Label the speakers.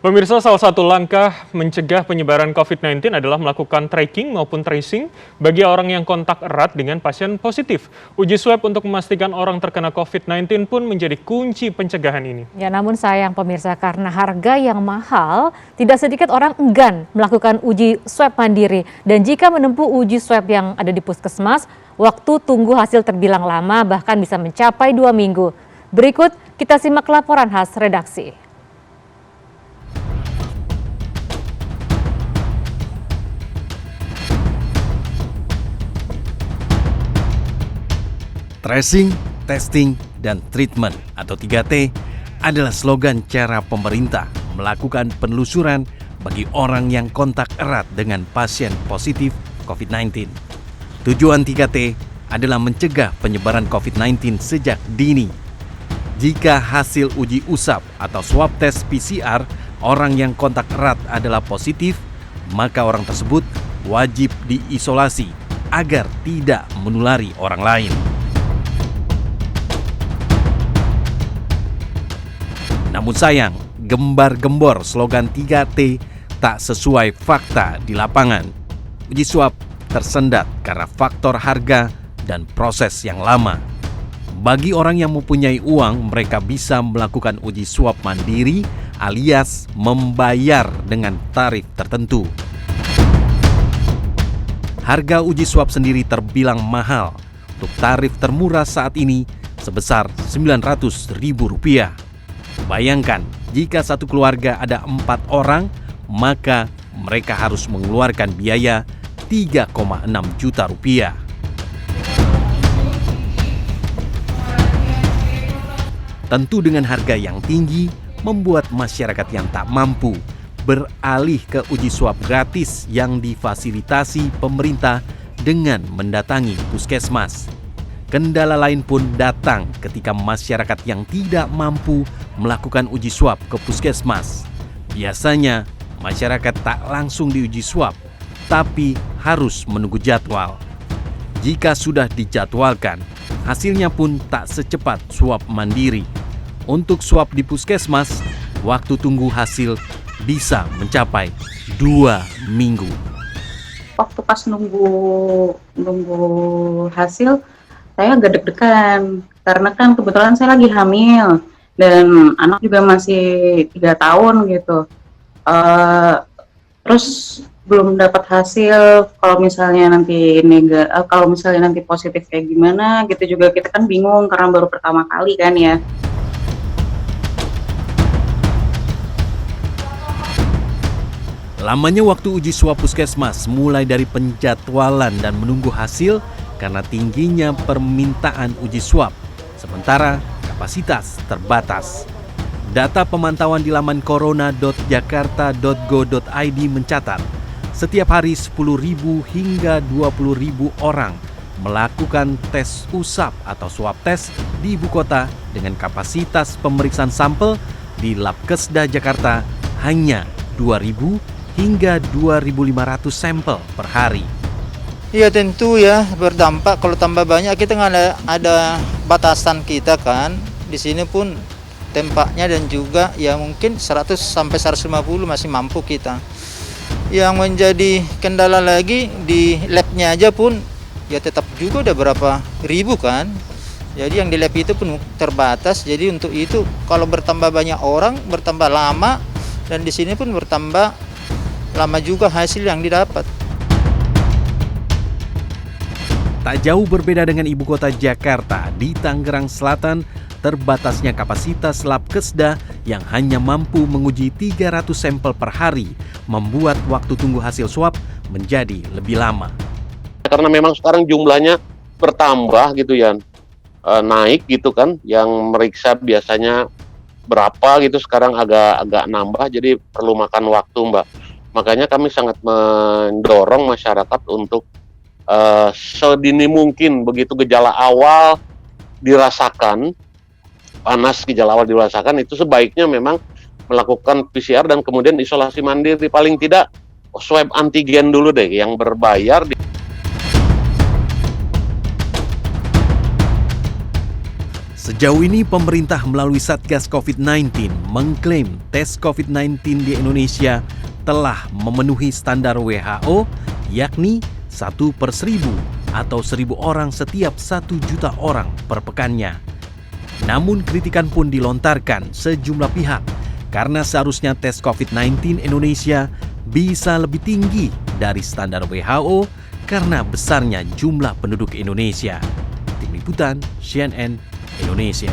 Speaker 1: Pemirsa, salah satu langkah mencegah penyebaran COVID-19 adalah melakukan tracking maupun tracing bagi orang yang kontak erat dengan pasien positif. Uji swab untuk memastikan orang terkena COVID-19 pun menjadi kunci pencegahan ini.
Speaker 2: Ya, namun sayang pemirsa, karena harga yang mahal, tidak sedikit orang enggan melakukan uji swab mandiri. Dan jika menempuh uji swab yang ada di puskesmas, waktu tunggu hasil terbilang lama, bahkan bisa mencapai 2 minggu. Berikut kita simak laporan khas redaksi.
Speaker 3: Tracing, testing, dan treatment atau 3T adalah slogan cara pemerintah melakukan penelusuran bagi orang yang kontak erat dengan pasien positif COVID-19. Tujuan 3T adalah mencegah penyebaran COVID-19 sejak dini. Jika hasil uji usap atau swab tes PCR orang yang kontak erat adalah positif, maka orang tersebut wajib diisolasi agar tidak menulari orang lain. Namun sayang, gembar-gembor slogan 3T tak sesuai fakta di lapangan. Uji swab tersendat karena faktor harga dan proses yang lama. Bagi orang yang mempunyai uang, mereka bisa melakukan uji swab mandiri alias membayar dengan tarif tertentu. Harga uji swab sendiri terbilang mahal. Untuk tarif termurah saat ini sebesar Rp900.000. Bayangkan, jika satu keluarga ada 4 orang, maka mereka harus mengeluarkan biaya Rp3,6 juta. Tentu dengan harga yang tinggi, membuat masyarakat yang tak mampu beralih ke uji swab gratis yang difasilitasi pemerintah dengan mendatangi puskesmas. Kendala lain pun datang ketika masyarakat yang tidak mampu melakukan uji swab ke puskesmas. Biasanya, masyarakat tak langsung diuji swab, tapi harus menunggu jadwal. Jika sudah dijadwalkan, hasilnya pun tak secepat swab mandiri. Untuk swab di puskesmas, waktu tunggu hasil bisa mencapai 2 minggu.
Speaker 4: Waktu pas nunggu hasil, saya agak deg-degan karena kan kebetulan saya lagi hamil dan anak juga masih 3 tahun gitu. Terus belum dapat hasil, kalau misalnya nanti positif kayak gimana gitu, juga kita kan bingung karena baru pertama kali kan ya.
Speaker 3: Lamanya waktu uji swab puskesmas mulai dari penjadwalan dan menunggu hasil karena tingginya permintaan uji swab, sementara kapasitas terbatas. Data pemantauan di laman corona.jakarta.go.id mencatat, setiap hari 10.000 hingga 20.000 orang melakukan tes usap atau swab tes di ibu kota dengan kapasitas pemeriksaan sampel di Labkesda Jakarta hanya 2.000 hingga 2.500 sampel per hari.
Speaker 5: Iya tentu ya berdampak, kalau tambah banyak kita nggak ada batasan kita kan. Di sini pun tempatnya dan juga ya mungkin 100 sampai 150 masih mampu kita. Yang menjadi kendala lagi di labnya aja pun ya tetap juga udah berapa ribu kan. Jadi yang di lab itu pun terbatas. Jadi untuk itu kalau bertambah banyak orang bertambah lama, dan di sini pun bertambah lama juga hasil yang didapat.
Speaker 3: Tak jauh berbeda dengan ibu kota Jakarta, di Tangerang Selatan, terbatasnya kapasitas Labkesda yang hanya mampu menguji 300 sampel per hari membuat waktu tunggu hasil swab menjadi lebih lama.
Speaker 6: Karena memang sekarang jumlahnya bertambah gitu ya, naik gitu kan, yang meriksa biasanya berapa gitu sekarang agak nambah, jadi perlu makan waktu Mbak. Makanya kami sangat mendorong masyarakat untuk sedini mungkin begitu gejala awal dirasakan, gejala awal dirasakan, itu sebaiknya memang melakukan PCR dan kemudian isolasi mandiri, paling tidak swab antigen dulu deh yang berbayar.
Speaker 3: Sejauh ini pemerintah melalui Satgas COVID-19 mengklaim tes COVID-19 di Indonesia telah memenuhi standar WHO, yakni 1/1000 atau 1000 orang setiap 1 juta orang per pekannya. Namun kritikan pun dilontarkan sejumlah pihak karena seharusnya tes COVID-19 Indonesia bisa lebih tinggi dari standar WHO karena besarnya jumlah penduduk Indonesia. Tim Liputan CNN Indonesia.